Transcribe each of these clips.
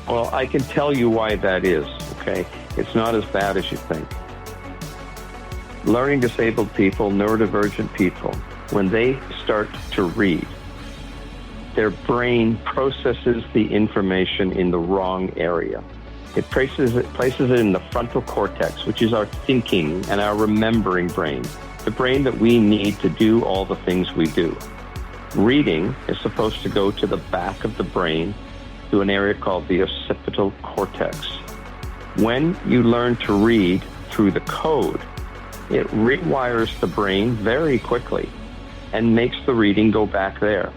Well, I can tell you why that is, okay? It's not as bad as you think. Learning disabled people, neurodivergent people, when they start to read, their brain processes the information in the wrong area. It places it in the frontal cortex, which is our thinking and our remembering brain, the brain that we need to do all the things we do. Reading is supposed to go to the back of the brain, to an area called the occipital cortex. When you learn to read through the code, it rewires the brain very quickly and makes the reading go back there.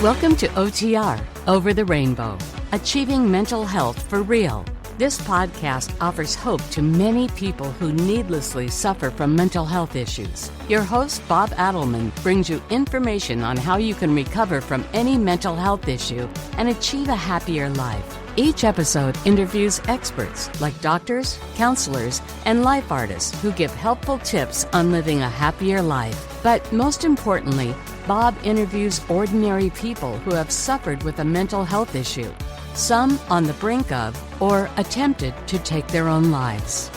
Welcome to OTR, Over the Rainbow, Achieving Mental Health for Real. This podcast offers hope to many people who needlessly suffer from mental health issues. Your host, Bob Adelman, brings you information on how you can recover from any mental health issue and achieve a happier life. Each episode interviews experts like doctors, counselors, and life artists who give helpful tips on living a happier life. But most importantly, Bob interviews ordinary people who have suffered with a mental health issue, some on the brink of or attempted to take their own lives.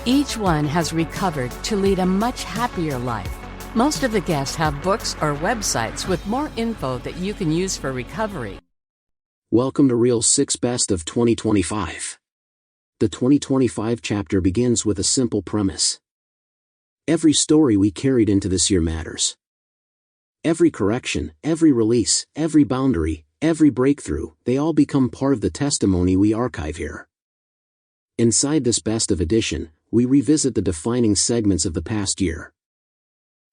Each one has recovered to lead a much happier life. Most of the guests have books or websites with more info that you can use for recovery. Welcome to Real 6 Best of 2025. The 2025 chapter begins with a simple premise. Every story we carried into this year matters. Every correction, every release, every boundary, every breakthrough, they all become part of the testimony we archive here. Inside this best of edition, we revisit the defining segments of the past year.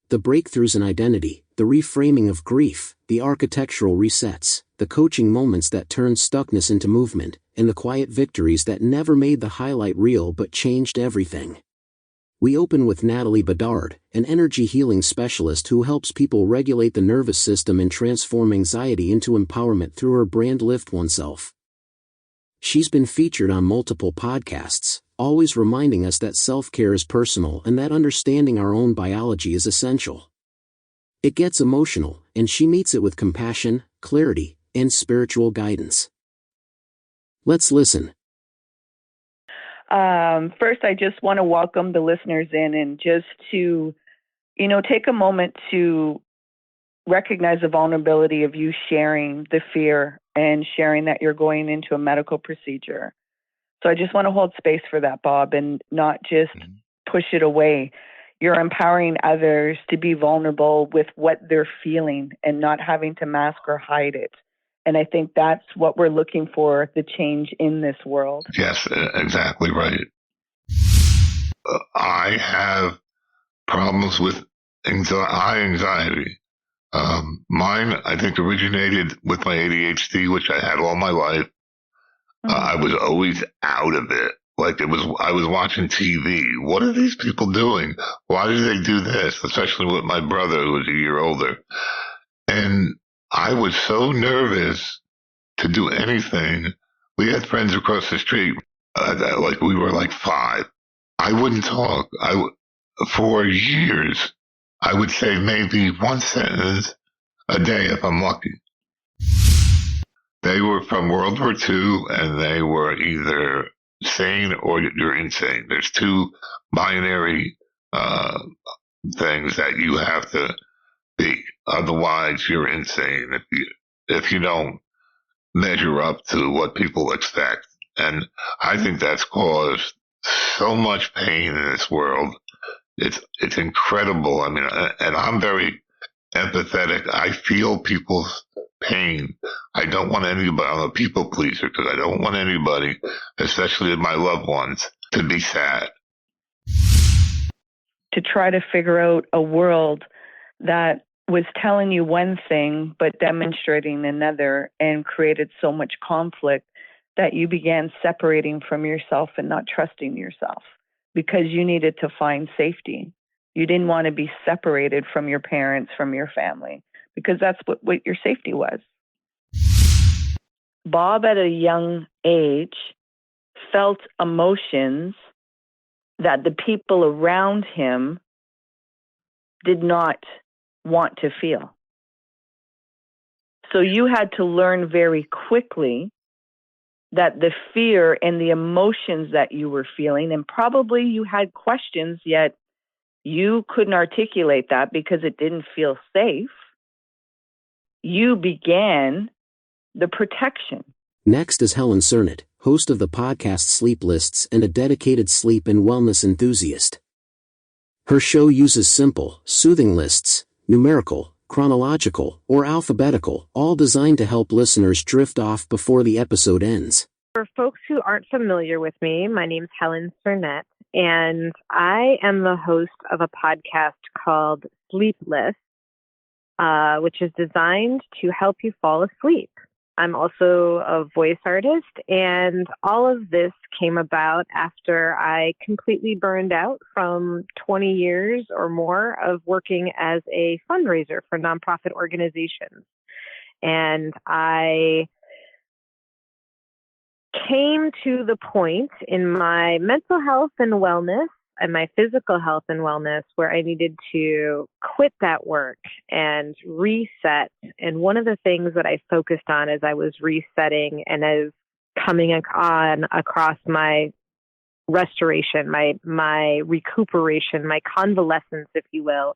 The breakthroughs in identity, the reframing of grief, the architectural resets, the coaching moments that turned stuckness into movement, and the quiet victories that never made the highlight reel but changed everything. We open with Natalie Bedard, an energy healing specialist who helps people regulate the nervous system and transform anxiety into empowerment through her brand LiftOneSelf. She's been featured on multiple podcasts, always reminding us that self-care is personal and that understanding our own biology is essential. It gets emotional, and she meets it with compassion, clarity, and spiritual guidance. Let's listen. First, I just want to welcome the listeners in and just to, take a moment to recognize the vulnerability of you sharing the fear and sharing that you're going into a medical procedure. So I just want to hold space for that, Bob, and not just push it away. You're empowering others to be vulnerable with what they're feeling and not having to mask or hide it. And I think that's what we're looking for, the change in this world. Yes, exactly right. I have problems with high anxiety. Mine, I think, originated with my ADHD, which I had all my life. I was always out of it. I was watching TV. What are these people doing? Why do they do this? Especially with my brother, who was a year older. And I was so nervous to do anything. We had friends across the street, we were like 5. I wouldn't talk. For years, I would say maybe one sentence a day if I'm lucky. They were from World War II, and they were either sane or you're insane. There's two binary things that you have to be. Otherwise, you're insane if you don't measure up to what people expect. And I think that's caused so much pain in this world. It's incredible. I mean, and I'm very empathetic. I feel people's pain. I don't want anybody, I'm a people pleaser because I don't want anybody, especially my loved ones, to be sad. To try to figure out a world that was telling you one thing but demonstrating another, and created so much conflict that you began separating from yourself and not trusting yourself because you needed to find safety. You didn't want to be separated from your parents, from your family, because that's what your safety was. Bob, at a young age, felt emotions that the people around him did not want to feel. So you had to learn very quickly that the fear and the emotions that you were feeling, and probably you had questions, yet you couldn't articulate that because it didn't feel safe. You began the protection. Next is Helen Cernit, host of the podcast Sleep Lists and a dedicated sleep and wellness enthusiast. Her show uses simple, soothing lists, numerical, chronological, or alphabetical, all designed to help listeners drift off before the episode ends. For folks who aren't familiar with me, my name's Helen Cernit, and I am the host of a podcast called Sleep Lists, which is designed to help you fall asleep. I'm also a voice artist, and all of this came about after I completely burned out from 20 years or more of working as a fundraiser for nonprofit organizations. And I came to the point in my mental health and wellness and my physical health and wellness where I needed to quit that work and reset. And one of the things that I focused on as I was resetting and as coming on across my restoration, my recuperation, my convalescence, if you will,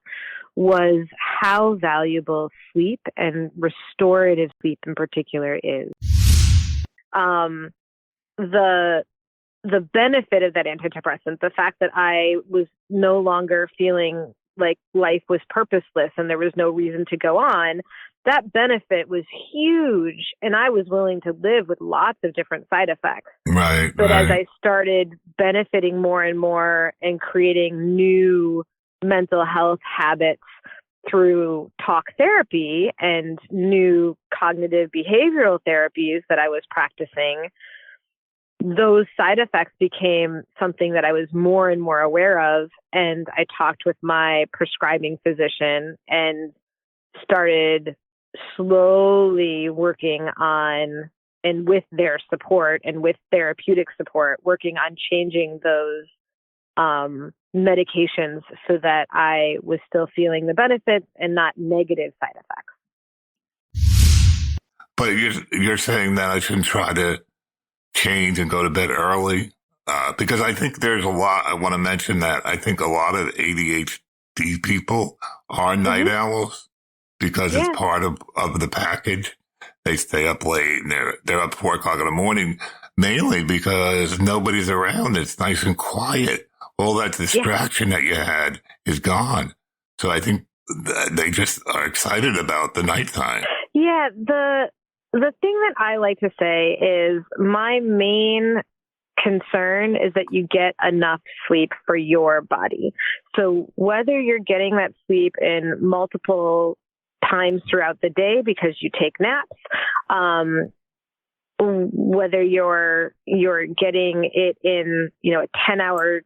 was how valuable sleep and restorative sleep in particular is. The benefit of that antidepressant, the fact that I was no longer feeling like life was purposeless and there was no reason to go on, that benefit was huge. And I was willing to live with lots of different side effects. Right. But as I started benefiting more and more and creating new mental health habits through talk therapy and new cognitive behavioral therapies that I was practicing, those side effects became something that I was more and more aware of. And I talked with my prescribing physician and started slowly working on, and with their support and with therapeutic support, working on changing those medications so that I was still feeling the benefits and not negative side effects. But you're saying that I shouldn't try to change and go to bed early? Because I think there's a lot, I want to mention that I think a lot of ADHD people are night owls because it's part of the package. They stay up late and they're up 4 o'clock in the morning, mainly because nobody's around. It's nice and quiet. All that distraction that you had is gone. So I think they just are excited about the nighttime. Yeah, the thing that I like to say is my main concern is that you get enough sleep for your body. So whether you're getting that sleep in multiple times throughout the day because you take naps, whether you're getting it in, a 10-hour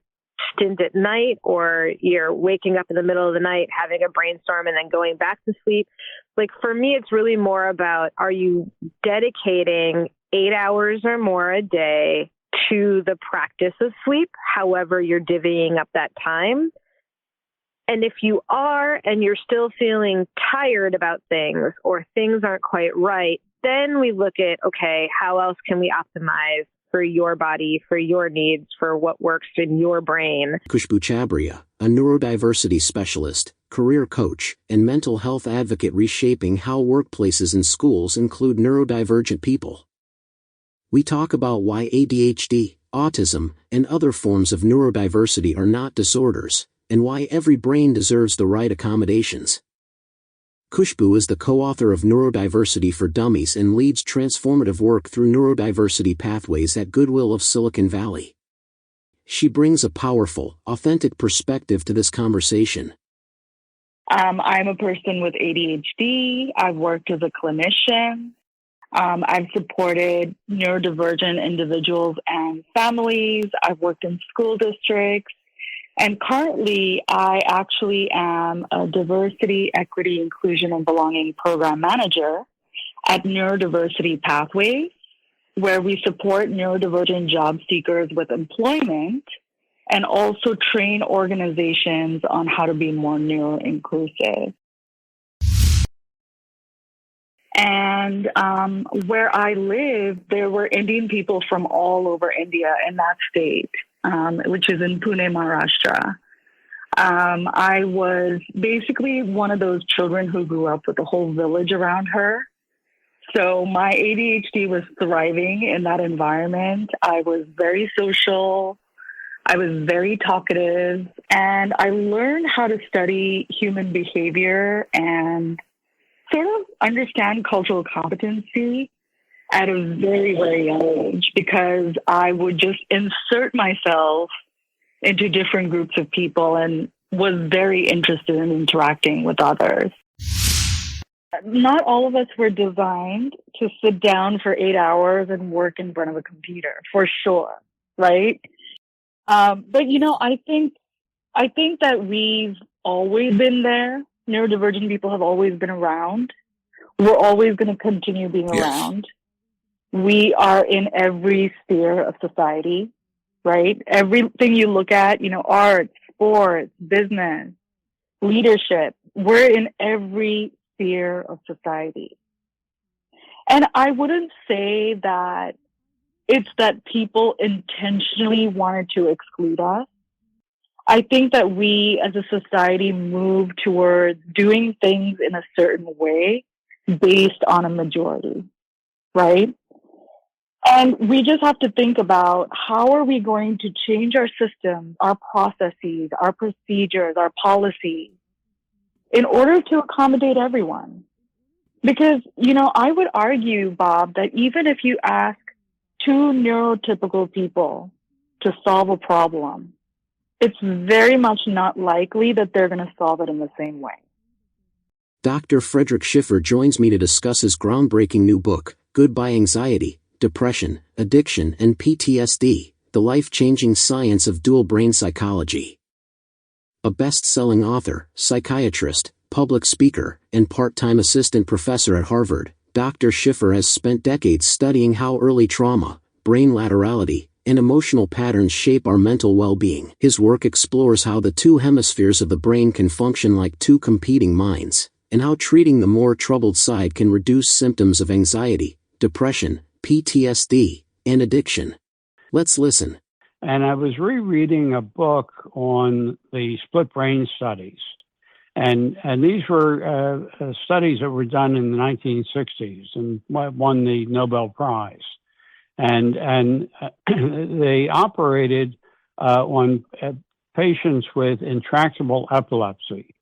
stint at night, or you're waking up in the middle of the night, having a brainstorm and then going back to sleep. Like for me, it's really more about, are you dedicating 8 hours or more a day to the practice of sleep, however you're divvying up that time? And if you are, and you're still feeling tired about things or things aren't quite right, then we look at, okay, how else can we optimize for your body, for your needs, for what works in your brain? Khushbu Chabria, a neurodiversity specialist, career coach, and mental health advocate, reshaping how workplaces and schools include neurodivergent people. We talk about why ADHD, autism, and other forms of neurodiversity are not disorders, and why every brain deserves the right accommodations. Khushbu is the co-author of Neurodiversity for Dummies and leads transformative work through neurodiversity pathways at Goodwill of Silicon Valley. She brings a powerful, authentic perspective to this conversation. I'm a person with ADHD. I've worked as a clinician. I've supported neurodivergent individuals and families. I've worked in school districts. And currently, I actually am a diversity, equity, inclusion, and belonging program manager at Neurodiversity Pathways, where we support neurodivergent job seekers with employment and also train organizations on how to be more neuro-inclusive. And where I lived, there were Indian people from all over India in that state, which is in Pune, Maharashtra. I was basically one of those children who grew up with a whole village around her. So my ADHD was thriving in that environment. I was very social. I was very talkative. And I learned how to study human behavior and sort of understand cultural competency at a very, very young age, because I would just insert myself into different groups of people and was very interested in interacting with others. Not all of us were designed to sit down for 8 hours and work in front of a computer, for sure, right? But, you know, I think that we've always been there. Neurodivergent people have always been around. We're always going to continue being around. We are in every sphere of society, right? Everything you look at, you know, art, sports, business, leadership, we're in every sphere of society. And I wouldn't say that it's that people intentionally wanted to exclude us. I think that we as a society move towards doing things in a certain way based on a majority, right? And we just have to think about how are we going to change our systems, our processes, our procedures, our policies in order to accommodate everyone. Because, you know, I would argue, Bob, that even if you ask two neurotypical people to solve a problem, it's very much not likely that they're going to solve it in the same way. Dr. Frederick Schiffer joins me to discuss his groundbreaking new book, Goodbye Anxiety, Depression, Addiction, and PTSD, The Life-Changing Science of Dual Brain Psychology. A best-selling author, psychiatrist, public speaker, and part-time assistant professor at Harvard, Dr. Schiffer has spent decades studying how early trauma, brain laterality, and emotional patterns shape our mental well-being. His work explores how the two hemispheres of the brain can function like two competing minds, and how treating the more troubled side can reduce symptoms of anxiety, depression, PTSD, and addiction. Let's listen. And I was rereading a book on the split brain studies. And these were studies that were done in the 1960s and won the Nobel Prize. And they operated on patients with intractable epilepsy.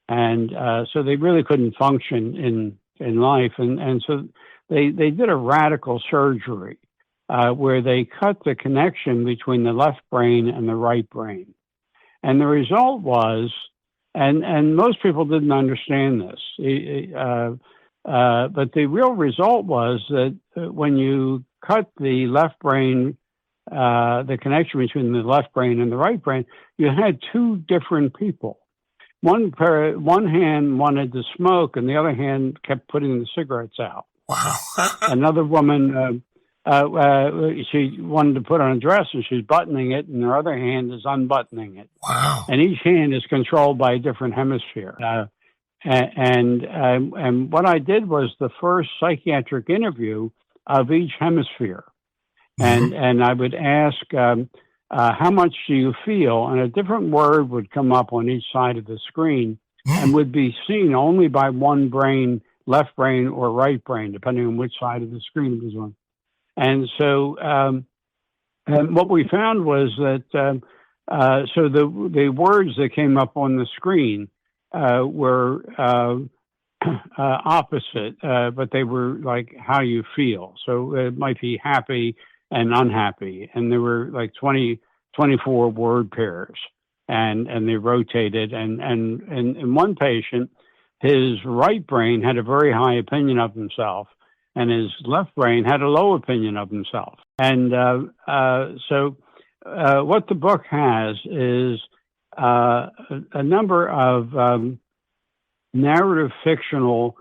And so they really couldn't function in life. And so they did a radical surgery where they cut the connection between the left brain and the right brain. And the result was, and most people didn't understand this, but the real result was that when you cut the left brain, the connection between the left brain and the right brain, you had two different people. One hand wanted to smoke, and the other hand kept putting the cigarettes out. Wow. Another woman, she wanted to put on a dress, and she's buttoning it, and her other hand is unbuttoning it. Wow. And each hand is controlled by a different hemisphere. And what I did was the first psychiatric interview of each hemisphere. And I would ask, how much do you feel? And a different word would come up on each side of the screen and would be seen only by one brain, left brain or right brain, depending on which side of the screen it was on. And so and what we found was that so the words that came up on the screen were opposite, but they were like how you feel. So it might be happy and unhappy. And there were like 24 word pairs, and they rotated. And in one patient, his right brain had a very high opinion of himself, and his left brain had a low opinion of himself. And so what the book has is a number of narrative fictional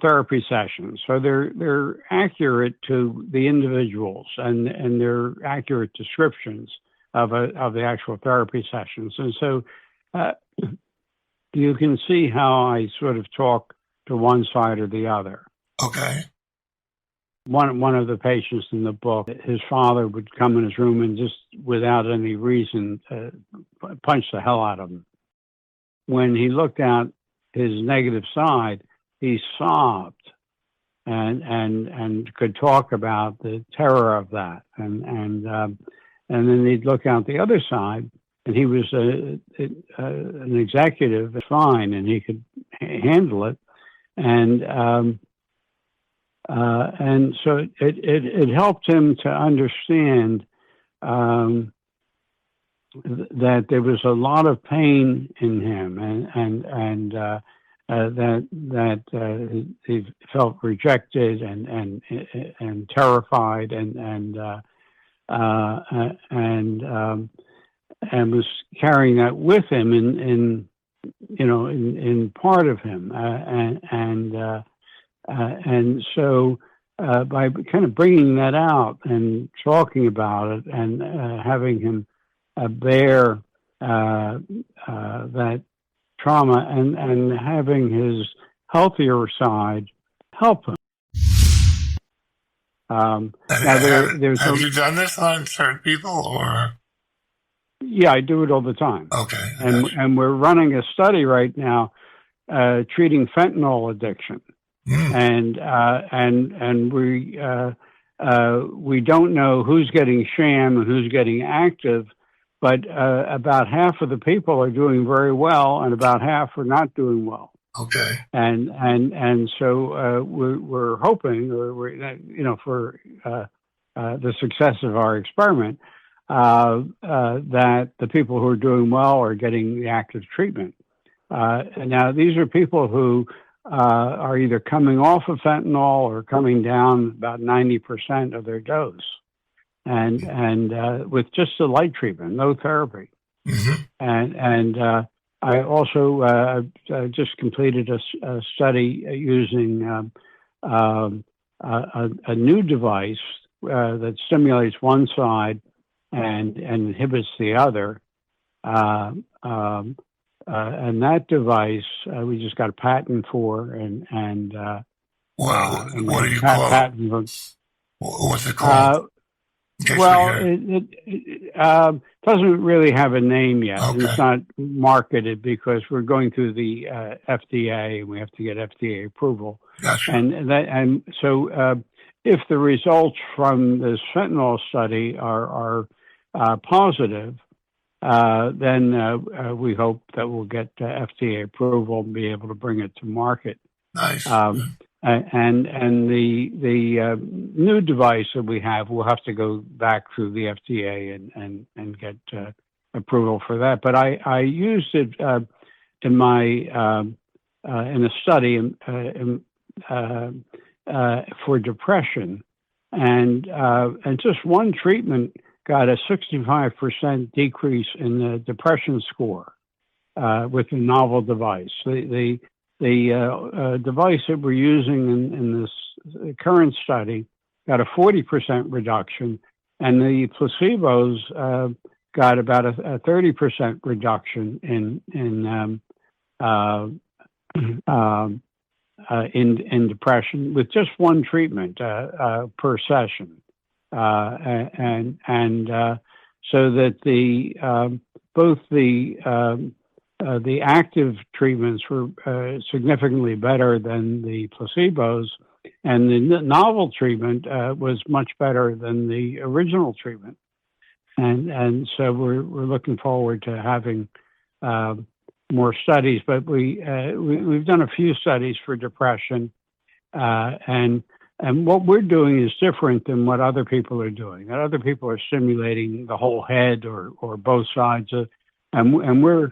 therapy sessions. So they're accurate to the individuals, and they're accurate descriptions of the actual therapy sessions. And so you can see how I sort of talk to one side or the other. Okay. One of the patients in the book, his father would come in his room and just without any reason punch the hell out of him. When he looked at his negative side, he sobbed and could talk about the terror of that. And then he'd look out the other side, and he was an executive, fine, and he could handle it. And so it helped him to understand that there was a lot of pain in him, and that he felt rejected and terrified and was carrying that with him in part of him, and so by kind of bringing that out and talking about it and having him bear that trauma and having his healthier side help him. Now have you done this on certain people, or? Yeah, I do it all the time. Okay. And we're running a study right now treating fentanyl addiction. And we don't know who's getting sham and who's getting active, but about half of the people are doing very well, and about half are not doing well. Okay. And so we're hoping, for the success of our experiment, that the people who are doing well are getting the active treatment. Now, these are people who are either coming off of fentanyl or coming down about 90% of their dose, and with just a light treatment, no therapy. Mm-hmm. And I also just completed a study using a new device that stimulates one side and inhibits the other. And that device we just got a patent for, and what do you call it? What's it called? It doesn't really have a name yet. Okay. It's not marketed because we're going through the FDA, and we have to get FDA approval. Gotcha. And so if the results from this fentanyl study are positive, then we hope that we'll get FDA approval and be able to bring it to market. Nice. And the new device that we have, we'll have to go back through the FDA and get approval for that. But I used it in my in a study for depression, and just one treatment got a 65% decrease in the depression score with the novel device. The device that we're using in this current study got a 40% reduction, and the placebos got about a 30% reduction in depression with just one treatment per session. So that both the active treatments were significantly better than the placebos, and the novel treatment was much better than the original treatment. And so we're looking forward to having more studies. But we've done a few studies for depression, and what we're doing is different than what other people are doing. Other people are stimulating the whole head or both sides, and we're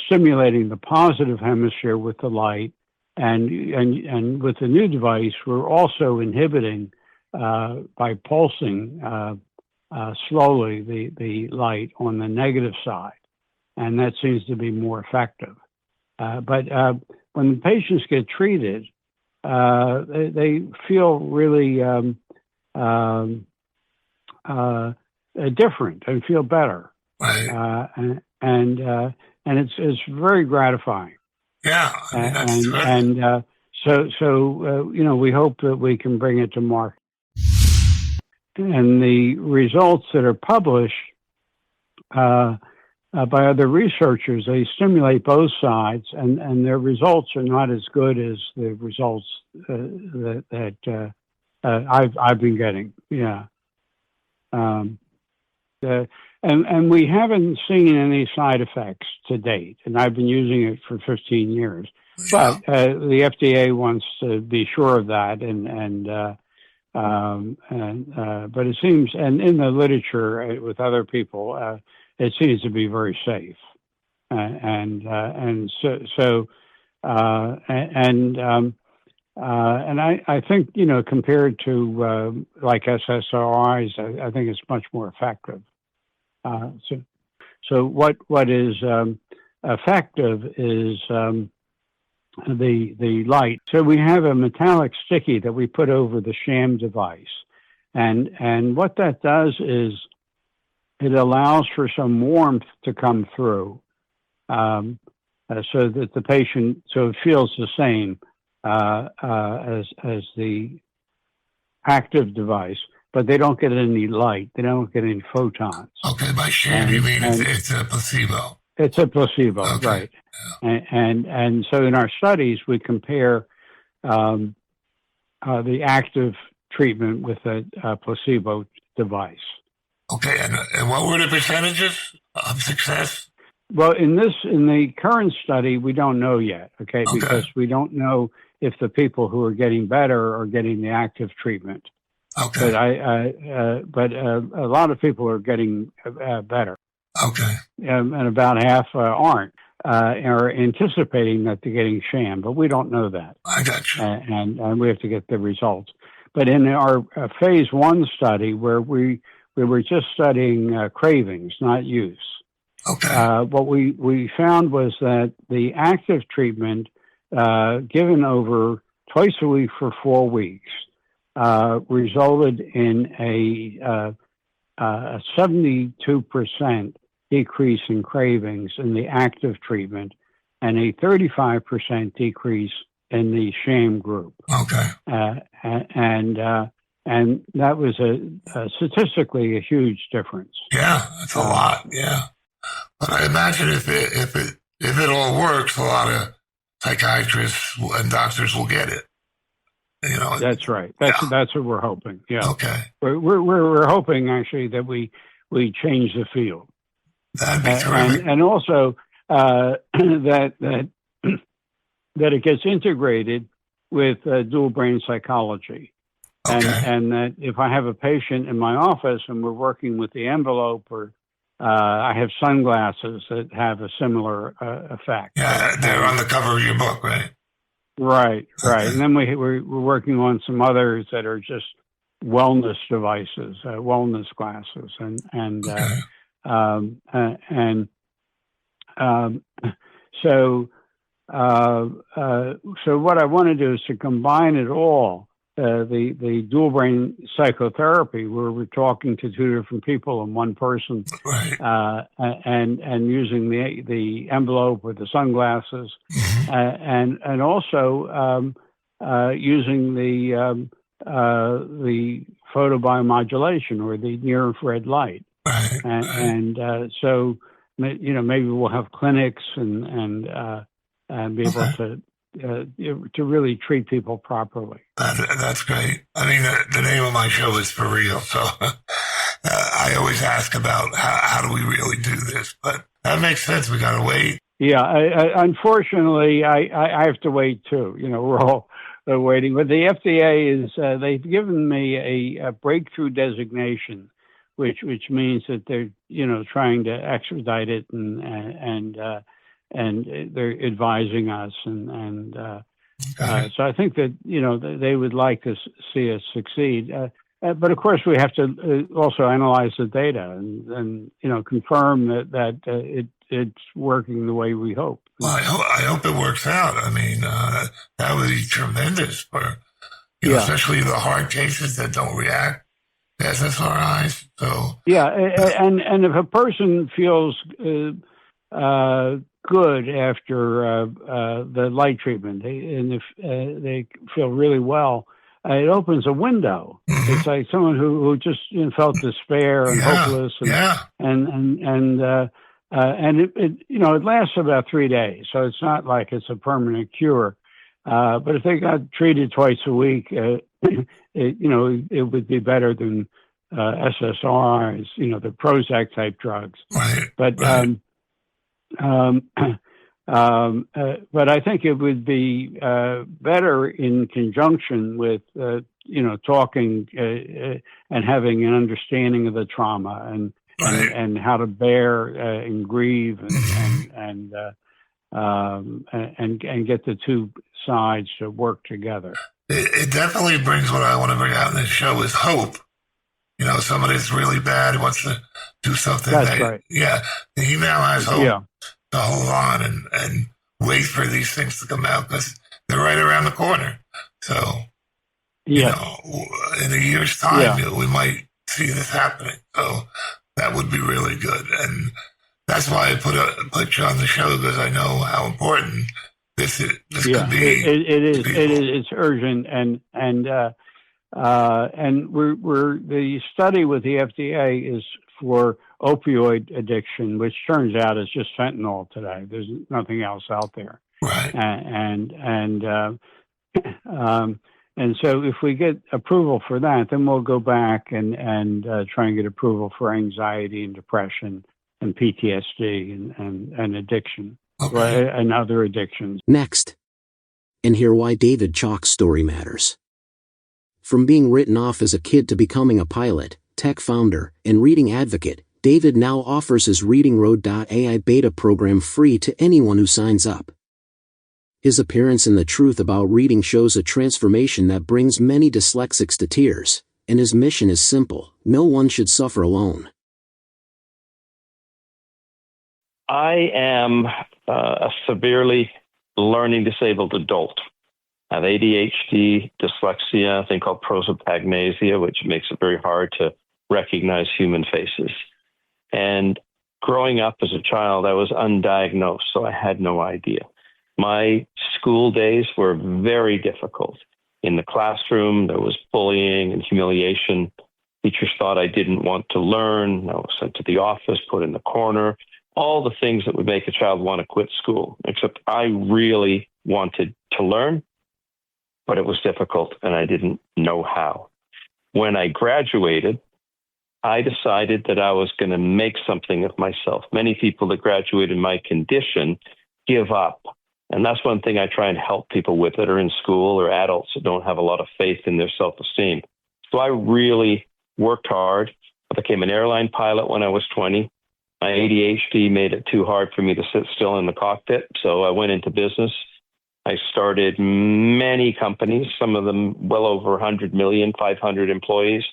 stimulating the positive hemisphere with the light, and with the new device, we're also inhibiting by pulsing slowly the light on the negative side, and that seems to be more effective. But when the patients get treated, they feel really different and feel better, right. And it's very gratifying. Yeah, I mean, that's We hope that we can bring it to market. And the results that are published by other researchers, they stimulate both sides, and their results are not as good as the results that I've been getting. Yeah. And we haven't seen any side effects to date, and I've been using it for 15 years. But the FDA wants to be sure of that, but it seems, and in the literature with other people, it seems to be very safe, and I think, compared to like SSRIs, I think it's much more effective. So what is effective is the light. So we have a metallic sticky that we put over the sham device, and what that does is it allows for some warmth to come through, so that the patient, so it feels the same as the active device, but they don't get any light. They don't get any photons. Okay, by sham you mean it's a placebo? It's a placebo, okay. Right? Yeah. And so in our studies we compare the active treatment with a placebo device. Okay, and what were the percentages of success? Well, in the current study, we don't know yet, okay, because we don't know if the people who are getting better are getting the active treatment. Okay. But a lot of people are getting better. Okay. And about half aren't, are anticipating that they're getting sham, but we don't know that. I got you. And we have to get the results. But in our phase 1 study, where we were just studying cravings, not use. Okay. What we found was that the active treatment, given over twice a week for 4 weeks, resulted in a 72% decrease in cravings in the active treatment and a 35% decrease in the sham group. Okay. And that was statistically a huge difference. Yeah, that's a lot. Yeah, but I imagine if it all works, a lot of psychiatrists and doctors will get it. That's right. That's what we're hoping. Yeah. Okay. We're hoping actually that we change the field. That'd be terrific. And also that it gets integrated with dual brain psychology. Okay. And that if I have a patient in my office and we're working with the envelope, or I have sunglasses that have a similar effect. Yeah, they're on the cover of your book, right? Right. And then we're working on some others that are just wellness devices, wellness glasses, so what I want to do is to combine it all. The dual brain psychotherapy, where we're talking to two different people and one person, right. And using the envelope with the sunglasses, and also using the photobiomodulation or the near infrared light, right. And so maybe we'll have clinics and be able to really treat people properly. That's great. I mean, the name of my show is For Real, so I always ask about how do we really do this, but that makes sense. We got to wait. Yeah, unfortunately, I have to wait too. We're all waiting. But the FDA is they've given me a breakthrough designation, which means that they're trying to expedite it and they're advising us, and so I think that they would like to see us succeed. But of course, we have to also analyze the data and confirm that it's working the way we hope. Well, I hope it works out. I mean, that would be tremendous for especially the hard cases that don't react to SSRIs. So yeah, and if a person feels good after the light treatment. They feel really well. It opens a window. Mm-hmm. It's like someone who just felt despair and hopeless, and it lasts about 3 days. So it's not like it's a permanent cure. But if they got treated twice a week, it would be better than SSRIs, the Prozac type drugs. Right. But but I think it would be better in conjunction with talking and having an understanding of the trauma and how to bear and grieve and get the two sides to work together. It definitely brings what I want to bring out in this show is hope. Somebody that's really bad wants to do something. That's right. Yeah, he now has hope to hold on and wait for these things to come out because they're right around the corner. So, in a year's time, we might see this happening. So that would be really good. And that's why I put you on the show, because I know how important this could be. It is. It's urgent, and we're the study with the FDA is for opioid addiction, which turns out is just fentanyl today. There's nothing else out there. Right. And so if we get approval for that, then we'll go back and try and get approval for anxiety and depression and PTSD and addiction and other addictions. Next, and hear why David Chalk's story matters. From being written off as a kid to becoming a pilot, tech founder, and reading advocate, David now offers his ReadingRoad.ai beta program free to anyone who signs up. His appearance in The Truth About Reading shows a transformation that brings many dyslexics to tears, and his mission is simple: no one should suffer alone. I am a severely learning disabled adult. I have ADHD, dyslexia, a thing called prosopagnosia, which makes it very hard to recognize human faces. And growing up as a child, I was undiagnosed, so I had no idea. My school days were very difficult. In the classroom, there was bullying and humiliation. Teachers thought I didn't want to learn. I was sent to the office, put in the corner, all the things that would make a child want to quit school, except I really wanted to learn, but it was difficult and I didn't know how. When I graduated, I decided that I was going to make something of myself. Many people that graduate in my condition give up. And that's one thing I try and help people with that are in school or adults that don't have a lot of faith in their self-esteem. So I really worked hard. I became an airline pilot when I was 20. My ADHD made it too hard for me to sit still in the cockpit. So I went into business. I started many companies, some of them well over 100 million, 500 employees.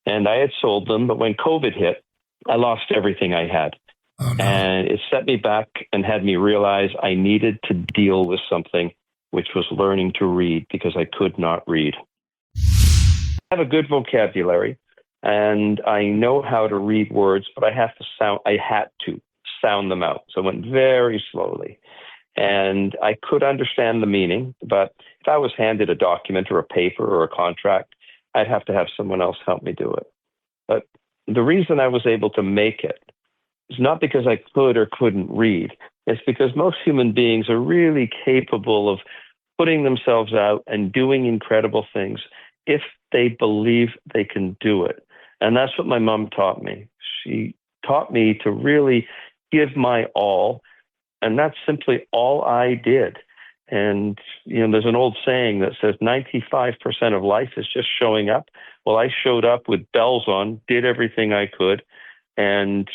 And I had sold them. But when COVID hit, I lost everything I had. Oh, no. And it set me back and had me realize I needed to deal with something, which was learning to read, because I could not read. I have a good vocabulary and I know how to read words, but I had to sound them out. So I went very slowly. And I could understand the meaning, but if I was handed a document or a paper or a contract, I'd have to have someone else help me do it. But the reason I was able to make it is not because I could or couldn't read. It's because most human beings are really capable of putting themselves out and doing incredible things if they believe they can do it. And that's what my mom taught me. She taught me to really give my all. And that's simply all I did. And, there's an old saying that says 95% of life is just showing up. Well, I showed up with bells on, did everything I could, and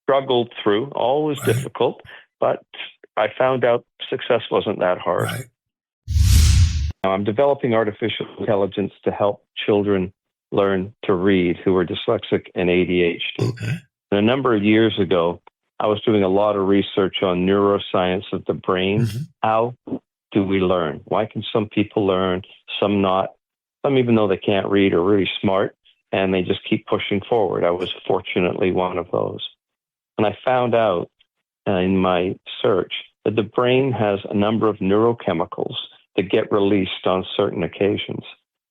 struggled through. Always difficult, but I found out success wasn't that hard. Right. Now, I'm developing artificial intelligence to help children learn to read who are dyslexic and ADHD. Okay. And a number of years ago, I was doing a lot of research on neuroscience of the brain. Mm-hmm. How do we learn? Why can some people learn, some not? Some, even though they can't read, are really smart, and they just keep pushing forward. I was fortunately one of those. And I found out in my search that the brain has a number of neurochemicals that get released on certain occasions.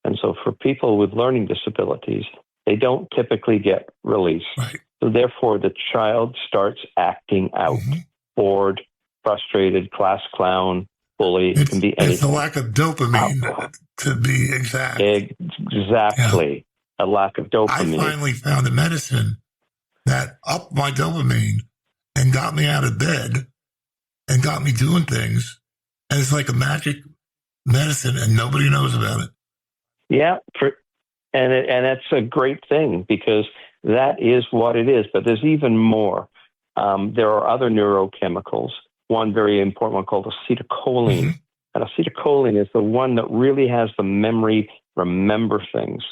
And so for people with learning disabilities, they don't typically get released. Right. So therefore, the child starts acting out, bored, frustrated, class clown, bully. It can be anything. It's the lack of dopamine, to be exact. Exactly. Yeah. A lack of dopamine. I finally found a medicine that upped my dopamine and got me out of bed and got me doing things. And it's like a magic medicine, and nobody knows about it. Yeah, and that's a great thing, because that is what it is. But there's even more. There are other neurochemicals, one very important one called acetylcholine. And acetylcholine is the one that really has the memory, remember things.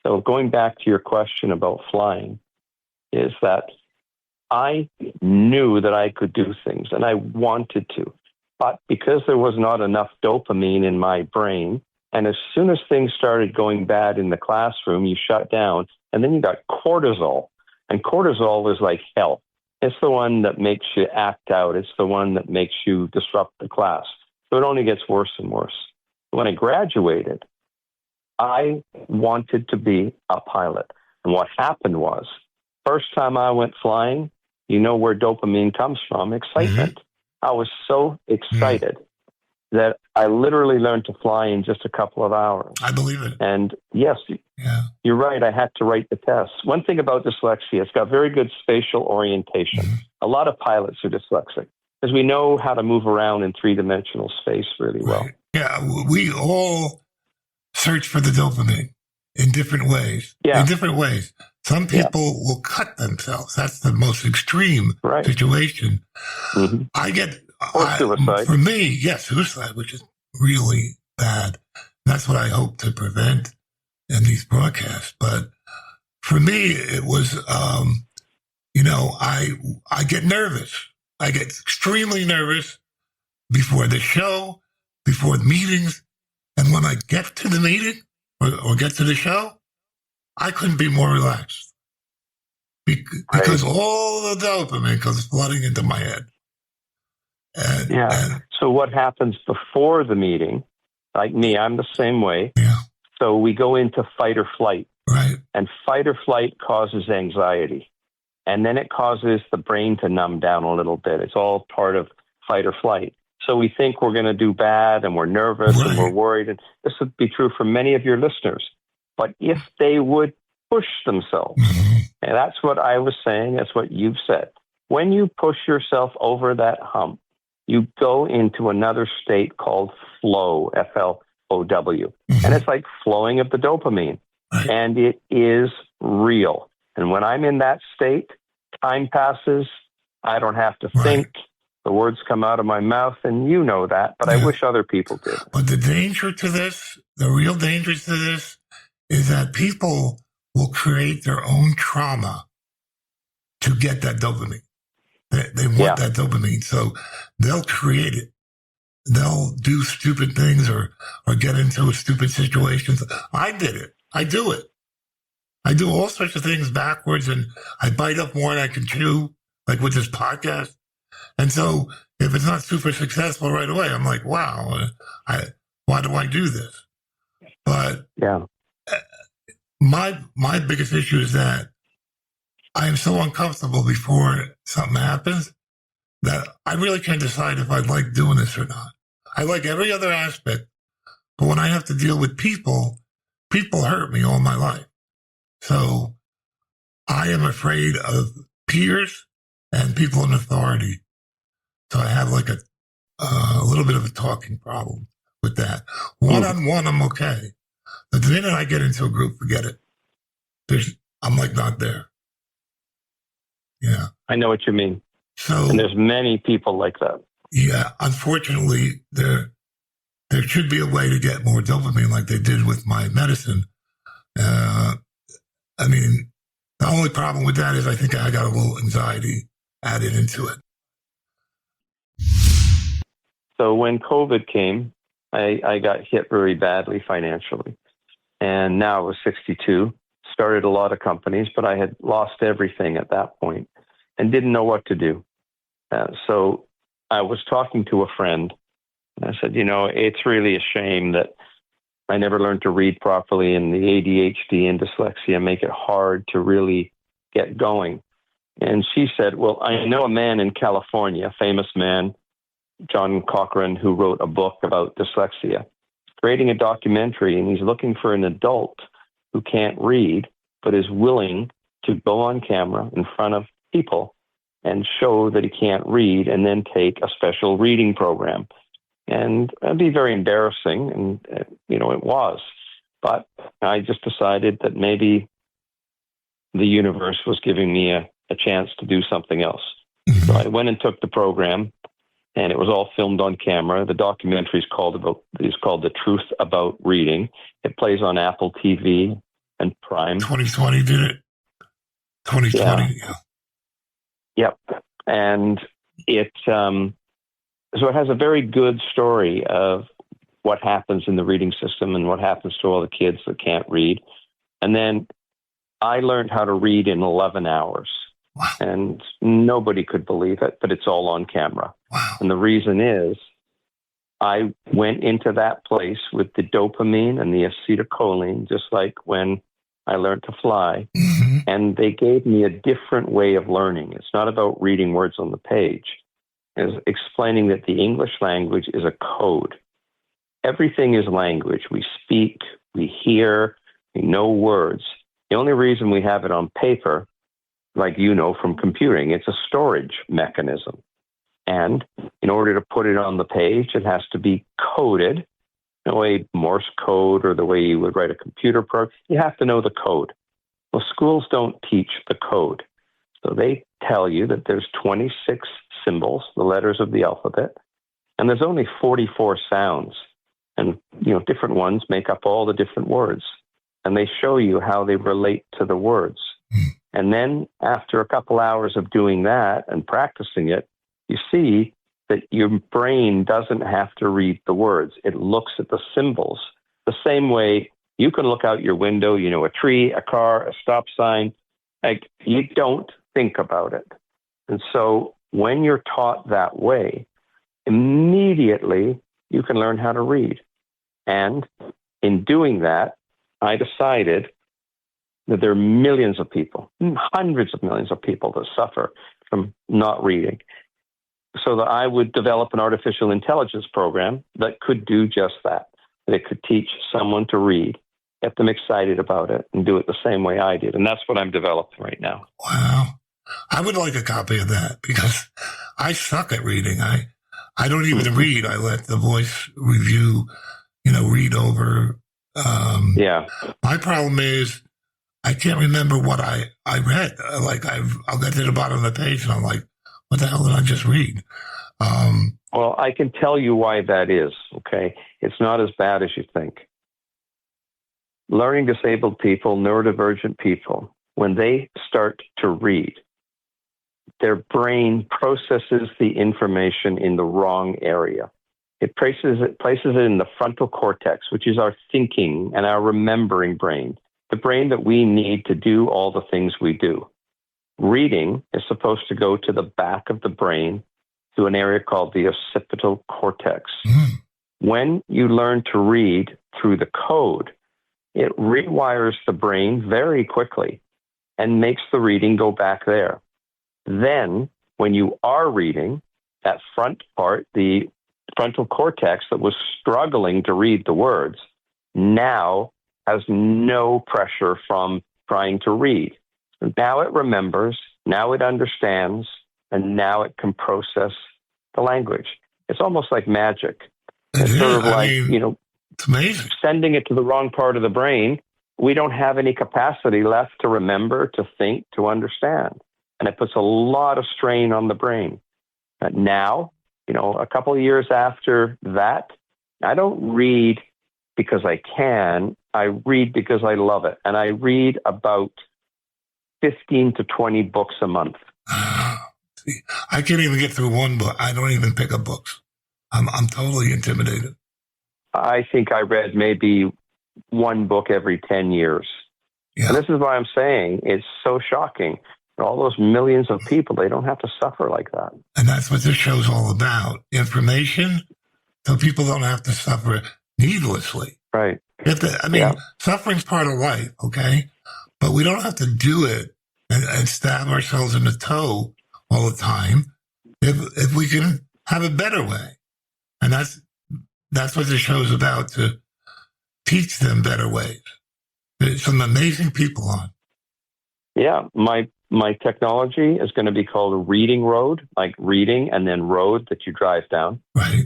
So going back to your question about flying, is that I knew that I could do things and I wanted to. But because there was not enough dopamine in my brain, and as soon as things started going bad in the classroom, you shut down, and then you got cortisol. And cortisol is like hell. It's the one that makes you act out. It's the one that makes you disrupt the class. So it only gets worse and worse. When I graduated, I wanted to be a pilot. And what happened was, first time I went flying, you know where dopamine comes from, excitement. I was so excited that I literally learned to fly in just a couple of hours. I believe it. And yes, you're right. I had to write the test. One thing about dyslexia, it's got very good spatial orientation. A lot of pilots are dyslexic because we know how to move around in three-dimensional space really well. Yeah, we all search for the dopamine in different ways. Yeah. In different ways. Some people will cut themselves. That's the most extreme situation. I get... suicide. For me, suicide, which is really bad. That's what I hope to prevent in these broadcasts. But for me, it was, I get nervous. I get extremely nervous before the show, before the meetings. And when I get to the meeting or get to the show, I couldn't be more relaxed. Because all the dopamine goes flooding into my head. So what happens before the meeting, like me, I'm the same way. Yeah. So we go into fight or flight. Right. And fight or flight causes anxiety. And then it causes the brain to numb down a little bit. It's all part of fight or flight. So we think we're going to do bad and we're nervous and we're worried. And this would be true for many of your listeners. But if they would push themselves, and that's what I was saying, that's what you've said. When you push yourself over that hump, you go into another state called flow, F-L-O-W. And it's like flowing of the dopamine. And it is real. And when I'm in that state, time passes. I don't have to think. The words come out of my mouth, and you know that. But I wish other people did. But the danger to this, the real danger to this, is that people will create their own trauma to get that dopamine. They want that dopamine, so they'll create it. They'll do stupid things or get into stupid situations. I did it. I do it. I do all sorts of things backwards, and I bite up more than I can chew, like with this podcast. And so if it's not super successful right away, I'm like, wow, why do I do this? But my biggest issue is that I am so uncomfortable before something happens that I really can't decide if I like doing this or not. I like every other aspect, but when I have to deal with people hurt me all my life. So I am afraid of peers and people in authority. So I have like a little bit of a talking problem with that. One-on-one, I'm okay. But the minute I get into a group, forget it. I'm like not there. Yeah. I know what you mean. So, and there's many people like that. Yeah. Unfortunately, there should be a way to get more dopamine like they did with my medicine. I mean, the only problem with that is I think I got a little anxiety added into it. So when COVID came, I got hit very badly financially. And now I was 62, started a lot of companies, but I had lost everything at that point and didn't know what to do. So I was talking to a friend, and I said, it's really a shame that I never learned to read properly, and the ADHD and dyslexia make it hard to really get going. And she said, well, I know a man in California, a famous man, John Cochran, who wrote a book about dyslexia, creating a documentary, and he's looking for an adult who can't read, but is willing to go on camera in front of people and show that he can't read, and then take a special reading program. And it'd be very embarrassing, and, it was. But I just decided that maybe the universe was giving me a chance to do something else. So I went and took the program, and it was all filmed on camera. The documentary is called The Truth About Reading. It plays on Apple TV and Prime. 2020 did it. 2020, yeah. Yep. And it so it has a very good story of what happens in the reading system and what happens to all the kids that can't read. And then I learned how to read in 11 hours. Wow. And nobody could believe it, but it's all on camera. Wow. And the reason is I went into that place with the dopamine and the acetylcholine, just like when I learned to fly. Mm-hmm. And they gave me a different way of learning. It's not about reading words on the page. It's explaining that the English language is a code. Everything is language. We speak, we hear, we know words. The only reason we have it on paper, like from computing, it's a storage mechanism. And in order to put it on the page, it has to be coded, the way Morse code or the way you would write a computer program. You have to know the code. Well, schools don't teach the code. So they tell you that there's 26 symbols, the letters of the alphabet, and there's only 44 sounds. And, different ones make up all the different words. And they show you how they relate to the words. And then after a couple hours of doing that and practicing it, you see that your brain doesn't have to read the words. It looks at the symbols the same way you can look out your window, a tree, a car, a stop sign. Like, you don't think about it. And so when you're taught that way, immediately you can learn how to read. And in doing that, I decided that there are millions of people, hundreds of millions of people that suffer from not reading. So that I would develop an artificial intelligence program that could do just that. That it could teach someone to read, get them excited about it, and do it the same way I did. And that's what I'm developing right now. Wow. I would like a copy of that, because I suck at reading. I don't even read. I let the voice review, read over. My problem is I can't remember what I read. I'll get to the bottom of the page and I'm like, what the hell did I just read? Well, I can tell you why that is, okay? It's not as bad as you think. Learning disabled people, neurodivergent people, when they start to read, their brain processes the information in the wrong area. It places it in the frontal cortex, which is our thinking and our remembering brain, the brain that we need to do all the things we do. Reading is supposed to go to the back of the brain to an area called the occipital cortex. When you learn to read through the code, it rewires the brain very quickly and makes the reading go back there. Then, when you are reading, that front part, the frontal cortex that was struggling to read the words, now has no pressure from trying to read. Now it remembers, now it understands, and now it can process the language. It's almost like magic. It's sort of like, it's amazing. Sending it to the wrong part of the brain. We don't have any capacity left to remember, to think, to understand. And it puts a lot of strain on the brain. But now, a couple of years after that, I don't read because I can. I read because I love it. And I read about 15 to 20 books a month. See, I can't even get through one book. I don't even pick up books. I'm totally intimidated. I think I read maybe one book every 10 years. Yeah. And this is why I'm saying it's so shocking. All those millions of people, they don't have to suffer like that. And that's what this show's all about. Information so people don't have to suffer needlessly. Right. Suffering's part of life, okay? But we don't have to do it and stab ourselves in the toe all the time if we can have a better way. And that's what the show's about, to teach them better ways. There's some amazing people on. Yeah, my technology is going to be called a reading road, like reading and then road that you drive down. Right.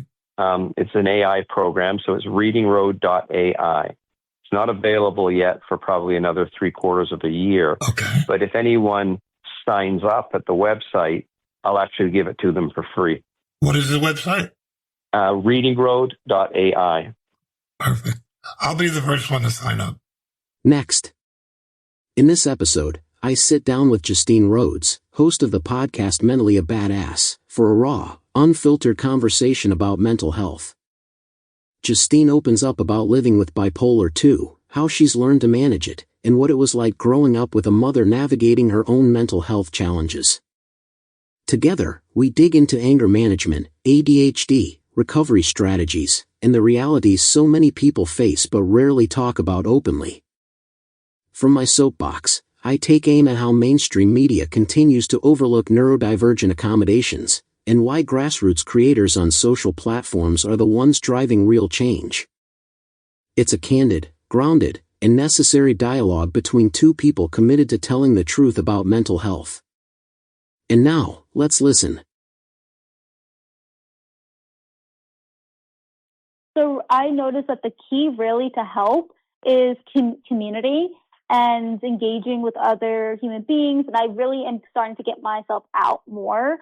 It's an AI program, so it's readingroad.ai. It's not available yet for probably another 3/4 of a year. Okay. But if anyone signs up at the website, I'll actually give it to them for free. What is the website? Readingroad.ai. Perfect. I'll be the first one to sign up. Next. In this episode, I sit down with Justine Rhodes, host of the podcast Mentally a Badass, for a raw, unfiltered conversation about mental health. Justine opens up about living with bipolar 2, how she's learned to manage it, and what it was like growing up with a mother navigating her own mental health challenges. Together, we dig into anger management, ADHD, recovery strategies, and the realities so many people face but rarely talk about openly. From my soapbox, I take aim at how mainstream media continues to overlook neurodivergent accommodations, and why grassroots creators on social platforms are the ones driving real change. It's a candid, grounded, and necessary dialogue between two people committed to telling the truth about mental health. And now, let's listen. So I noticed that the key really to help is community and engaging with other human beings. And I really am starting to get myself out more.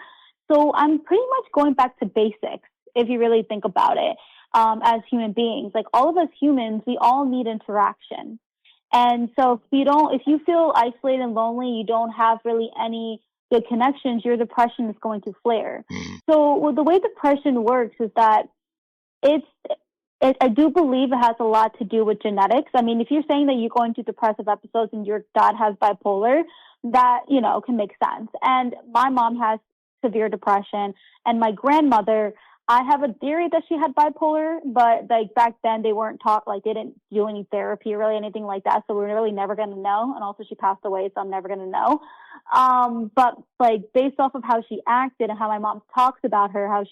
So I'm pretty much going back to basics, if you really think about it, as human beings. Like all of us humans, we all need interaction. And so if you feel isolated and lonely, you don't have really any good connections, your depression is going to flare. So the way depression works is that I do believe it has a lot to do with genetics. I mean, if you're saying that you're going through depressive episodes and your dad has bipolar, that, can make sense. And my mom has severe depression, and my grandmother, I have a theory that she had bipolar, but like back then they weren't taught, like they didn't do any therapy or really anything like that. So we're really never going to know. And also she passed away, so I'm never going to know. But like based off of how she acted and how my mom talks about her, how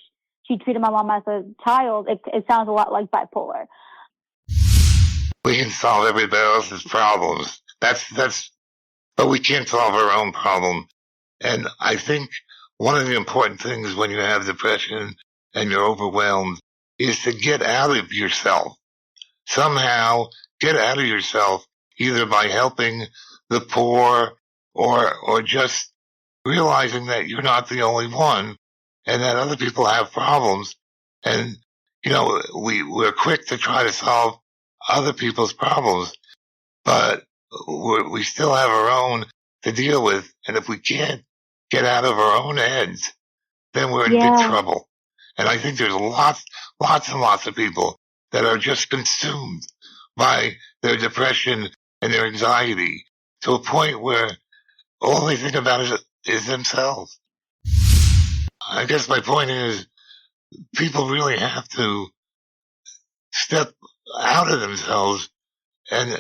she treated my mom as a child, it sounds a lot like bipolar. We can solve everybody else's problems. But we can't solve our own problem. And I think one of the important things when you have depression and you're overwhelmed is to get out of yourself. Somehow get out of yourself, either by helping the poor or just realizing that you're not the only one and that other people have problems. And, we're quick to try to solve other people's problems, but we still have our own to deal with. And if we can't get out of our own heads, then we're in big trouble. And I think there's lots and lots of people that are just consumed by their depression and their anxiety to a point where all they think about is themselves. I guess my point is people really have to step out of themselves and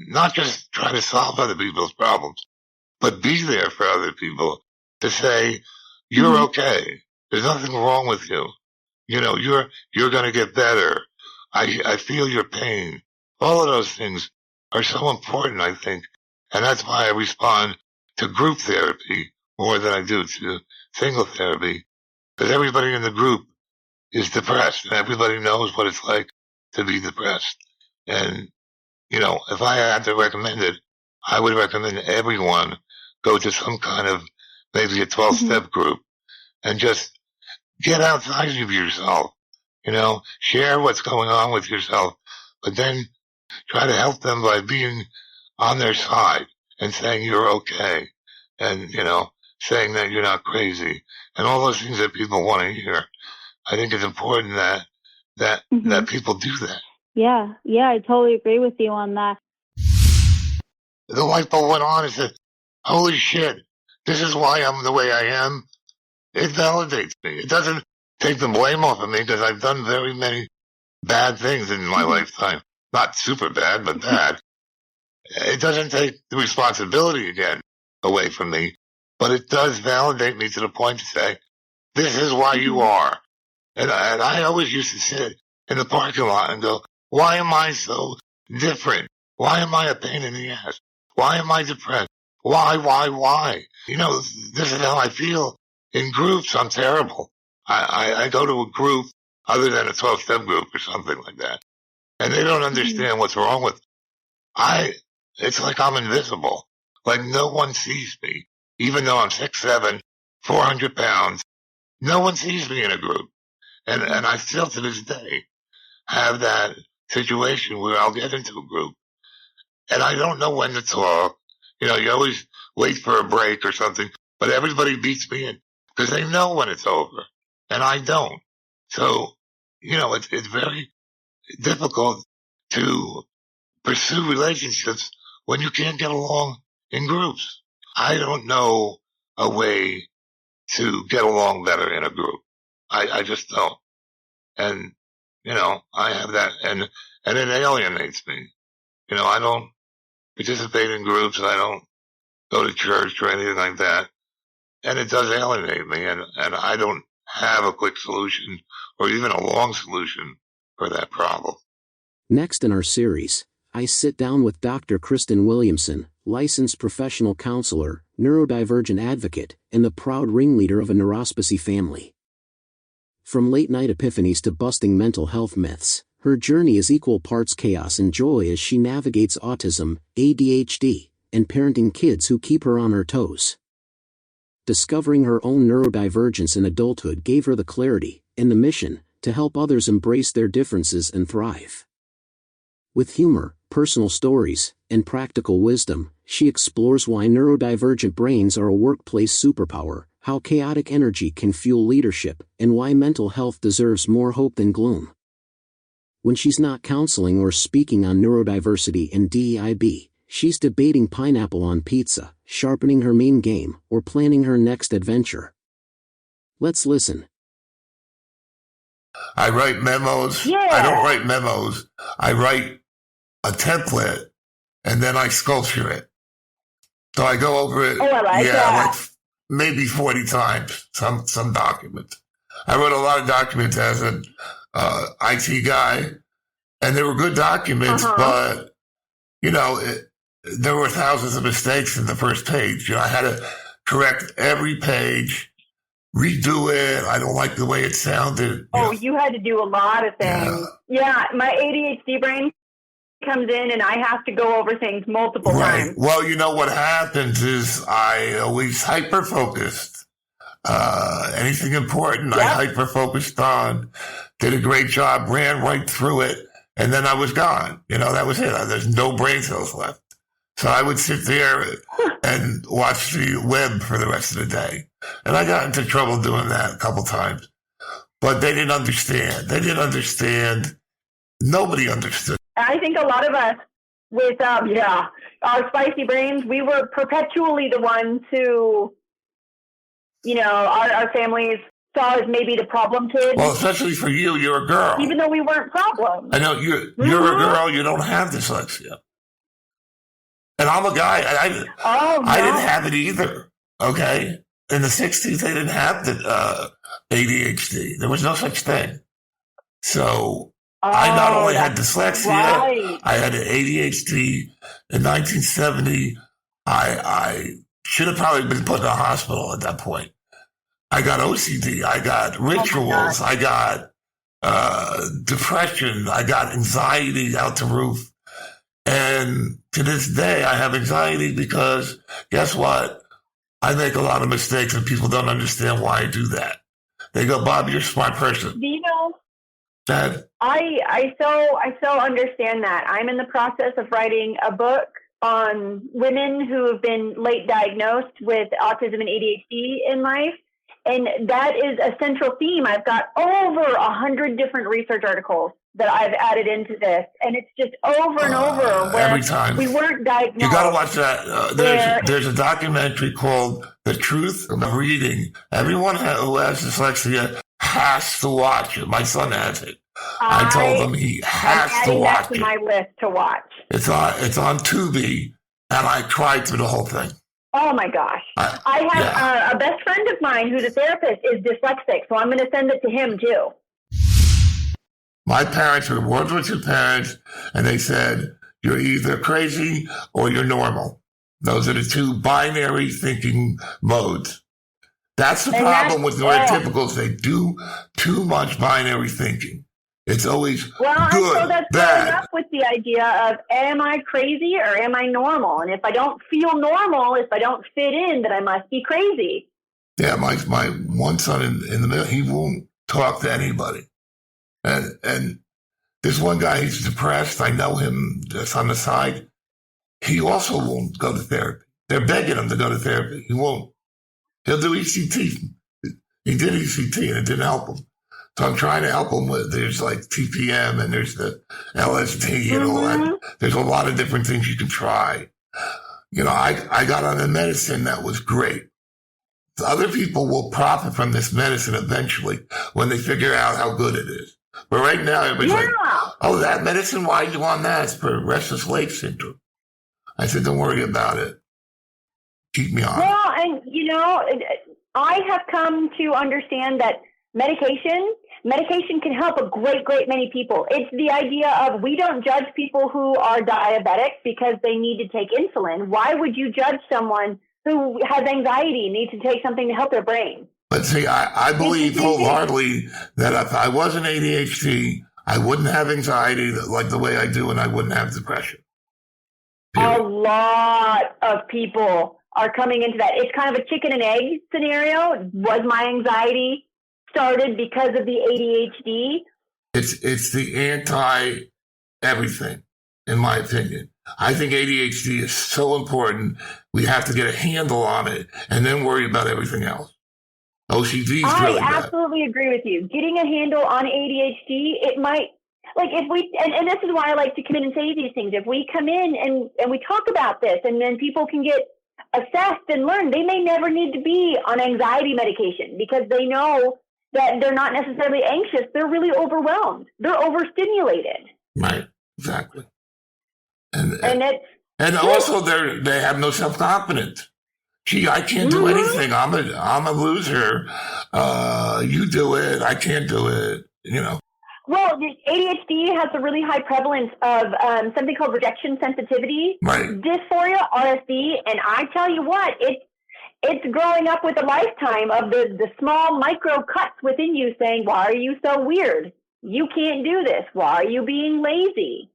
not just try to solve other people's problems, but be there for other people to say, you're okay. There's nothing wrong with you. You're going to get better. I feel your pain. All of those things are so important, I think. And that's why I respond to group therapy more than I do to single therapy. Because everybody in the group is depressed and everybody knows what it's like to be depressed. And, if I had to recommend it, I would recommend everyone go to some kind of maybe a 12-step group and just get outside of yourself, share what's going on with yourself, but then try to help them by being on their side and saying you're okay and, saying that you're not crazy and all those things that people want to hear. I think it's important that people do that. Yeah, I totally agree with you on that. The light bulb went on and said, holy shit, this is why I'm the way I am, it validates me. It doesn't take the blame off of me because I've done very many bad things in my lifetime. Not super bad, but bad. It doesn't take the responsibility again away from me, but it does validate me to the point to say, this is why you are. And I always used to sit in the parking lot and go, why am I so different? Why am I a pain in the ass? Why am I depressed? Why? You know, this is how I feel. In groups, I'm terrible. I go to a group other than a 12-step group or something like that, and they don't understand what's wrong with it's like I'm invisible. Like no one sees me. Even though I'm 6'7", 400 pounds, no one sees me in a group. And I still to this day have that situation where I'll get into a group and I don't know when to talk. You know, you always wait for a break or something, but everybody beats me in because they know when it's over and I don't. So, you know, it's very difficult to pursue relationships when you can't get along in groups. I don't know a way to get along better in a group. I just don't. And, you know, I have that and it alienates me. You know, I don't participate in groups. I don't go to church or anything like that. And it does alienate me. And I don't have a quick solution or even a long solution for that problem. Next in our series, I sit down with Dr. Kristen Williamson, licensed professional counselor, neurodivergent advocate, and the proud ringleader of a neurospasy family. From late-night epiphanies to busting mental health myths, her journey is equal parts chaos and joy as she navigates autism, ADHD, and parenting kids who keep her on her toes. Discovering her own neurodivergence in adulthood gave her the clarity and the mission to help others embrace their differences and thrive. With humor, personal stories, and practical wisdom, she explores why neurodivergent brains are a workplace superpower, how chaotic energy can fuel leadership, and why mental health deserves more hope than gloom. When she's not counseling or speaking on neurodiversity and DEIB, she's debating pineapple on pizza, sharpening her main game, or planning her next adventure. Let's listen. I write memos. Yeah. I don't write memos. I write a template, and then I sculpture it. So I go over it. Oh, I like that. Like maybe 40 times, some documents. I wrote a lot of documents as an IT guy, and they were good documents, but, you know, there were thousands of mistakes in the first page. You know, I had to correct every page, redo it. I don't like the way it sounded. You had to do a lot of things. Yeah, my ADHD brain comes in and I have to go over things multiple times. Well, you know what happens is I always hyper-focused. Anything important, I hyper-focused on, did a great job, ran right through it, and then I was gone. You know, that was it. There's no brain cells left. So I would sit there and watch the web for the rest of the day. And I got into trouble doing that a couple times. But they didn't understand. Nobody understood. I think a lot of us with, our spicy brains, we were perpetually the ones who, you know, our families saw as maybe the problem kids. Well, especially for you, you're a girl. Even though we weren't problems. I know you're a girl, you don't have dyslexia. And I'm a guy. I didn't have it either. Okay. In the 60s, they didn't have the ADHD. There was no such thing. So I not only had dyslexia, I had ADHD. In 1970, I should have probably been put in a hospital at that point. I got OCD. I got rituals. I got depression. I got anxiety out the roof. And to this day, I have anxiety because guess what? I make a lot of mistakes and people don't understand why I do that. They go, Bob, you're a smart person. Do you know? Dad? I so understand that. I'm in the process of writing a book on women who have been late diagnosed with autism and ADHD in life. And that is a central theme. I've got over 100 different research articles that I've added into this. And it's just over and over where every time we weren't diagnosed. You got to watch that. There's a documentary called the truth of reading. Everyone who has dyslexia has to watch it. My son has it. I told him he has to watch it. That to my list to watch. It's on Tubi, and I cried through the whole thing. Oh my gosh. I have a best friend of mine who's a therapist is dyslexic, so I'm going to send it to him too. My parents were World War II parents, and they said, you're either crazy or you're normal. Those are the two binary thinking modes. That's the problem with neurotypicals. They do too much binary thinking. It's always good, and so that's bad. growing up with the idea of, am I crazy or am I normal? And if I don't feel normal, if I don't fit in, then I must be crazy. Yeah, my one son in the middle, he won't talk to anybody. And this one guy, he's depressed. I know him just on the side. He also won't go to therapy. They're begging him to go to therapy. He won't. He'll do ECT. He did ECT and it didn't help him. So I'm trying to help him with, there's like TPM and there's the LSD and all that. There's a lot of different things you can try. You know, I got on a medicine that was great. The other people will profit from this medicine eventually when they figure out how good it is. But right now, everybody's like, oh, that medicine, why are you on that? It's for restless leg syndrome. I said, don't worry about it. Keep me on. Well, and, you know, I have come to understand that medication can help a great many people. It's the idea of we don't judge people who are diabetic because they need to take insulin. Why would you judge someone who has anxiety, needs to take something to help their brain? But see, I believe wholeheartedly that if I wasn't ADHD, I wouldn't have anxiety like the way I do, and I wouldn't have depression. A lot of people are coming into that. It's kind of a chicken and egg scenario. Was my anxiety started because of the ADHD? It's the anti-everything, in my opinion. I think ADHD is so important. We have to get a handle on it and then worry about everything else. OCD is really bad. I absolutely agree with you. Getting a handle on ADHD, it might, like if we, and this is why I like to come in and say these things. If we come in and we talk about this and then people can get assessed and learn, they may never need to be on anxiety medication because they know that they're not necessarily anxious. They're really overwhelmed. They're overstimulated. Right. Exactly. And also they have no self-confidence. Gee, I can't do anything. I'm a loser. You do it. I can't do it. You know. Well, ADHD has a really high prevalence of something called rejection sensitivity dysphoria, RSD, and I tell you what, it's growing up with a lifetime of the small micro cuts within you saying, "Why are you so weird? You can't do this. Why are you being lazy?"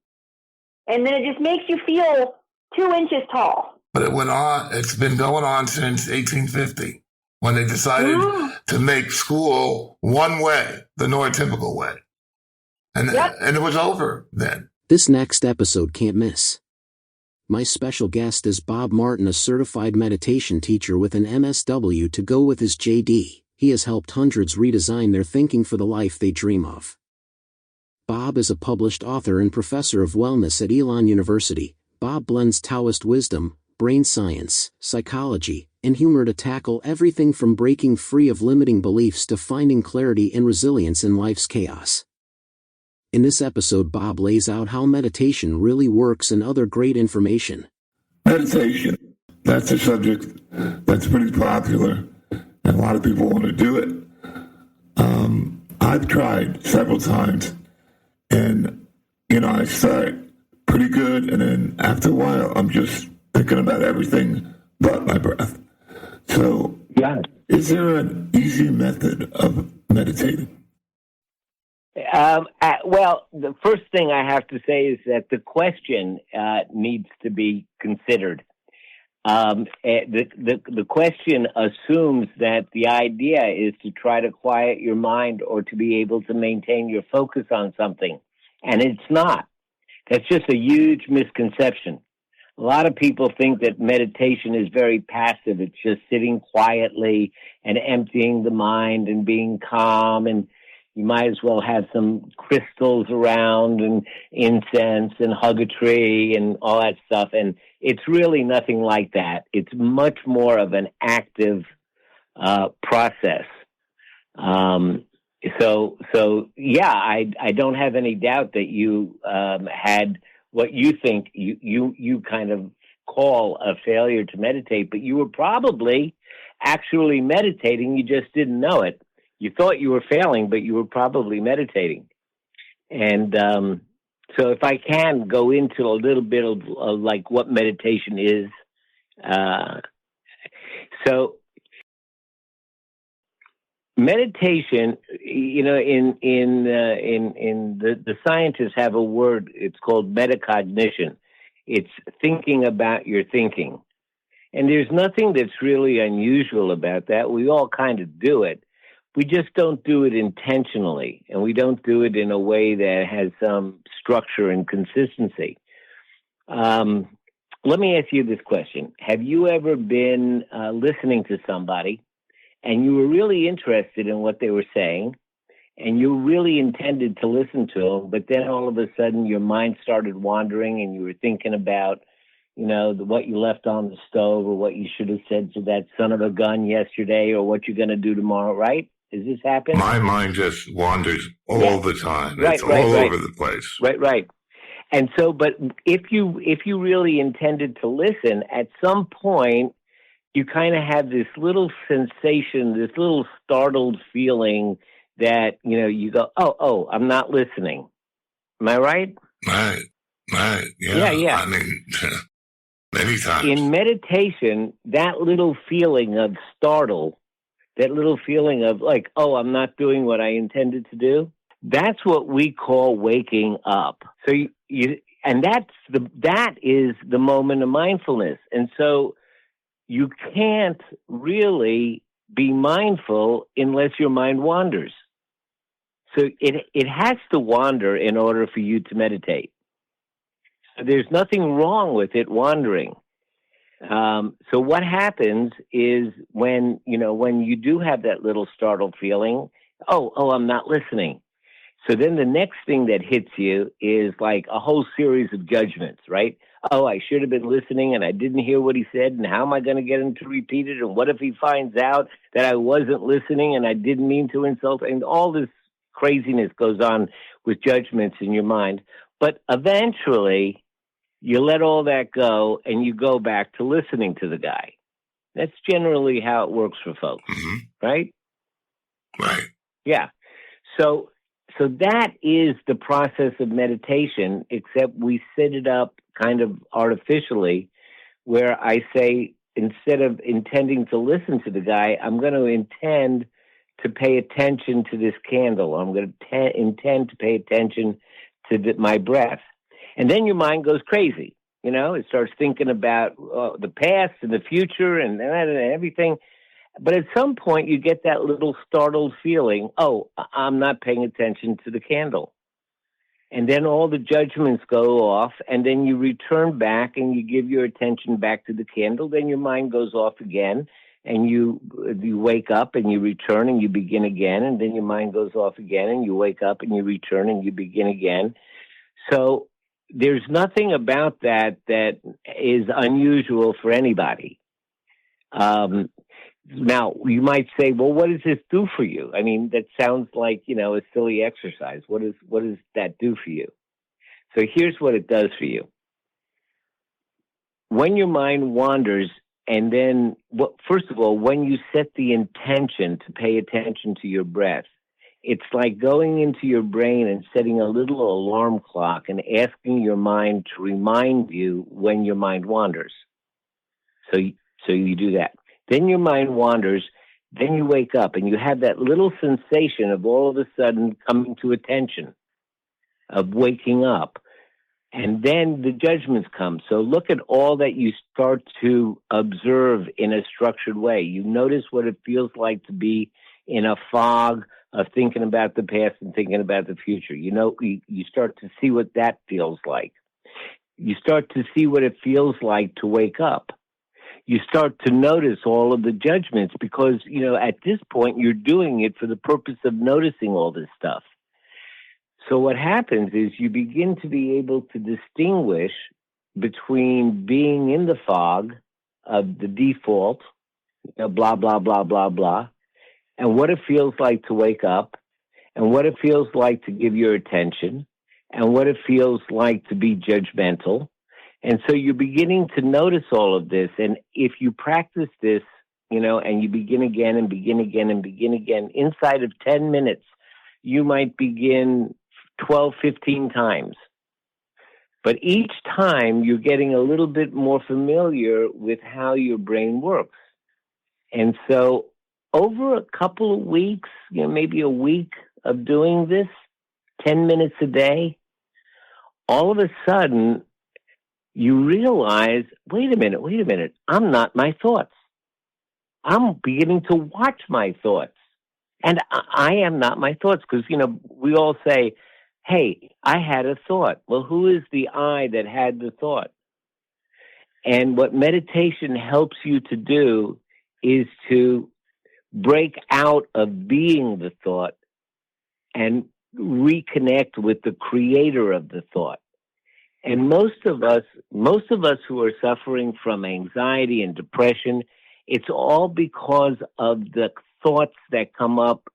And then it just makes you feel 2 inches tall. But it went on. It's been going on since 1850 when they decided to make school one way, the neurotypical way. And it was over then. This next episode can't miss. My special guest is Bob Martin, a certified meditation teacher with an MSW to go with his JD. He has helped hundreds redesign their thinking for the life they dream of. Bob is a published author and professor of wellness at Elon University. Bob blends Taoist wisdom, brain science, psychology, and humor to tackle everything from breaking free of limiting beliefs to finding clarity and resilience in life's chaos. In this episode, Bob lays out how meditation really works and other great information. Meditation, that's a subject that's pretty popular, and a lot of people want to do it. I've tried several times, and, you know, I start pretty good, and then after a while, I'm just thinking about everything but my breath. So, is there an easy method of meditating? Well, the first thing I have to say is that the question needs to be considered. The question assumes that the idea is to try to quiet your mind or to be able to maintain your focus on something, and it's not. That's just a huge misconception. A lot of people think that meditation is very passive. It's just sitting quietly and emptying the mind and being calm and, You might as well have some crystals around and incense and hug a tree and all that stuff. And it's really nothing like that. It's much more of an active process. So yeah, I don't have any doubt that you had what you think you kind of call a failure to meditate, but you were probably actually meditating. You just didn't know it. You thought you were failing, but you were probably meditating. And so if I can go into a little bit of like what meditation is. So meditation, you know, in the scientists have a word, it's called metacognition. It's thinking about your thinking. And there's nothing that's really unusual about that. We all kind of do it. We just don't do it intentionally, and we don't do it in a way that has some structure and consistency. Let me ask you this question. Have you ever been listening to somebody and you were really interested in what they were saying and you really intended to listen to them, but then all of a sudden your mind started wandering and you were thinking about, you know, what you left on the stove or what you should have said to that son of a gun yesterday or what you're going to do tomorrow, right? Does this happen? My mind just wanders all the time. It's all over the place. Right. And so, but if you really intended to listen, at some point, you kind of have this little sensation, this little startled feeling that, you know, you go, oh, I'm not listening. Am I right? Right. Yeah. I mean, many times. In meditation, that little feeling of startle, that little feeling of like, oh, I'm not doing what I intended to do, that's what we call waking up. So and that is the moment of mindfulness. And so you can't really be mindful unless your mind wanders. So it has to wander in order for you to meditate. So there's nothing wrong with it wandering. So what happens is when you do have that little startled feeling, oh, I'm not listening. So then the next thing that hits you is like a whole series of judgments, right? Oh, I should have been listening and I didn't hear what he said. And how am I going to get him to repeat it? And what if he finds out that I wasn't listening and I didn't mean to insult? And all this craziness goes on with judgments in your mind. But eventually you let all that go and you go back to listening to the guy. That's generally how it works for folks, right? Right. Yeah. So that is the process of meditation, except we set it up kind of artificially, where I say, instead of intending to listen to the guy, I'm going to intend to pay attention to this candle. I'm going to intend to pay attention to my breath. And then your mind goes crazy. You know, it starts thinking about the past and the future and everything. But at some point, you get that little startled feeling, oh, I'm not paying attention to the candle. And then all the judgments go off, and then you return back and you give your attention back to the candle. Then your mind goes off again, and you wake up and you return and you begin again. And then your mind goes off again, and you wake up and you return and you begin again. So there's nothing about that is unusual for anybody. Now, you might say, well, what does this do for you? I mean, that sounds like, you know, a silly exercise. What does that do for you? So here's what it does for you. When your mind wanders, and then, first of all, when you set the intention to pay attention to your breath, it's like going into your brain and setting a little alarm clock and asking your mind to remind you when your mind wanders. So you do that. Then your mind wanders, then you wake up and you have that little sensation of all of a sudden coming to attention, of waking up. And then the judgments come. So look at all that you start to observe in a structured way. You notice what it feels like to be in a fog of thinking about the past and thinking about the future. You know, you start to see what that feels like. You start to see what it feels like to wake up. you start to notice all of the judgments because, at this point, you're doing it for the purpose of noticing all this stuff. So what happens is you begin to be able to distinguish between being in the fog of the default, blah, blah, blah, blah, blah, and what it feels like to wake up, and what it feels like to give your attention, and what it feels like to be judgmental. And so you're beginning to notice all of this. And if you practice this, and you begin again and begin again and begin again, inside of 10 minutes, you might begin 12, 15 times. But each time you're getting a little bit more familiar with how your brain works. And so over a couple of weeks, maybe a week of doing this, 10 minutes a day, all of a sudden you realize, wait a minute, I'm not my thoughts. I'm beginning to watch my thoughts. And I am not my thoughts because, we all say, hey, I had a thought. Well, who is the I that had the thought? And what meditation helps you to do is to break out of being the thought and reconnect with the creator of the thought. And most of us who are suffering from anxiety and depression, it's all because of the thoughts that come up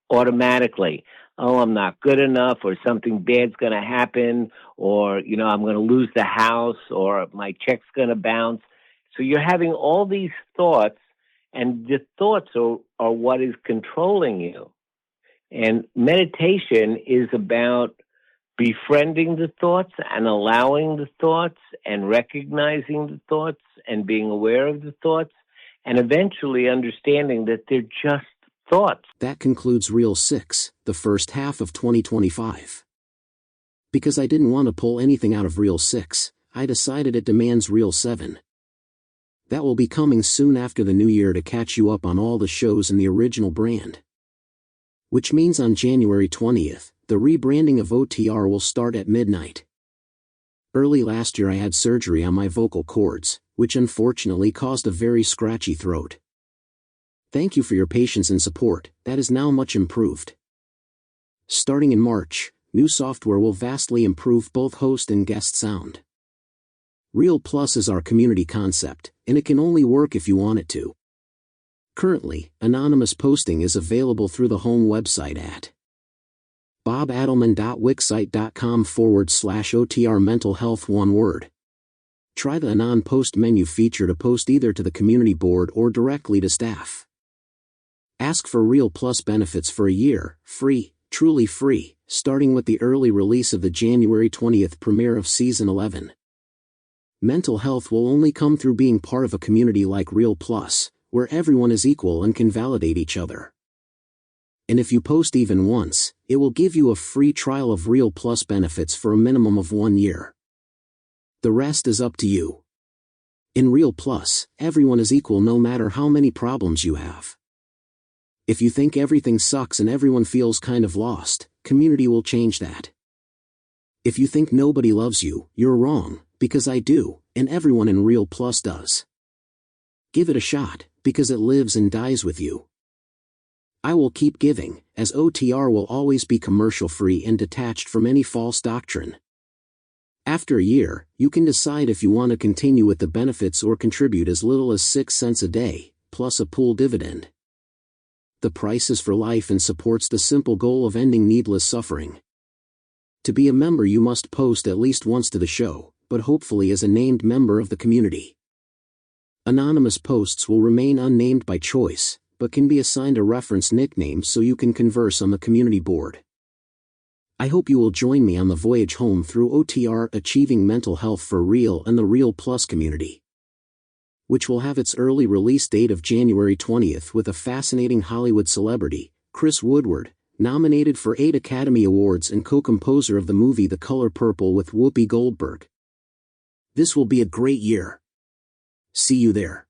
automatically. Oh, I'm not good enough, or something bad's going to happen, or, I'm going to lose the house, or my check's going to bounce. So you're having all these thoughts, and the thoughts are what is controlling you. And meditation is about befriending the thoughts and allowing the thoughts and recognizing the thoughts and being aware of the thoughts and eventually understanding that they're just thoughts. That concludes Reel 6, the first half of 2025. Because I didn't want to pull anything out of Reel 6, I decided it demands Reel 7. That will be coming soon after the new year to catch you up on all the shows in the original brand. Which means on January 20th, the rebranding of OTR will start at midnight. Early last year I had surgery on my vocal cords, which unfortunately caused a very scratchy throat. Thank you for your patience and support, that is now much improved. Starting in March, new software will vastly improve both host and guest sound. Reel Plus is our community concept, and it can only work if you want it to. Currently, anonymous posting is available through the home website at bobadelman.wixsite.com/OTR mental health one word. Try the Anon Post menu feature to post either to the community board or directly to staff. Ask for Reel Plus benefits for a year, free, truly free, starting with the early release of the January 20th premiere of Season 11. Mental health will only come through being part of a community like Reel Plus, where everyone is equal and can validate each other. And if you post even once, it will give you a free trial of Reel Plus benefits for a minimum of 1 year. The rest is up to you. In Reel Plus, everyone is equal no matter how many problems you have. If you think everything sucks and everyone feels kind of lost, community will change that. If you think nobody loves you, you're wrong, because I do, and everyone in Reel Plus does. Give it a shot, because it lives and dies with you. I will keep giving, as OTR will always be commercial-free and detached from any false doctrine. After a year, you can decide if you want to continue with the benefits or contribute as little as 6 cents a day, plus a pool dividend. The price is for life and supports the simple goal of ending needless suffering. To be a member you must post at least once to the show, but hopefully as a named member of the community. Anonymous posts will remain unnamed by choice, but can be assigned a reference nickname so you can converse on the community board. I hope you will join me on the voyage home through OTR Achieving Mental Health for Real and the Reel Plus community, which will have its early release date of January 20th with a fascinating Hollywood celebrity, Chris Woodward, nominated for 8 Academy Awards and co-composer of the movie The Color Purple with Whoopi Goldberg. This will be a great year. See you there.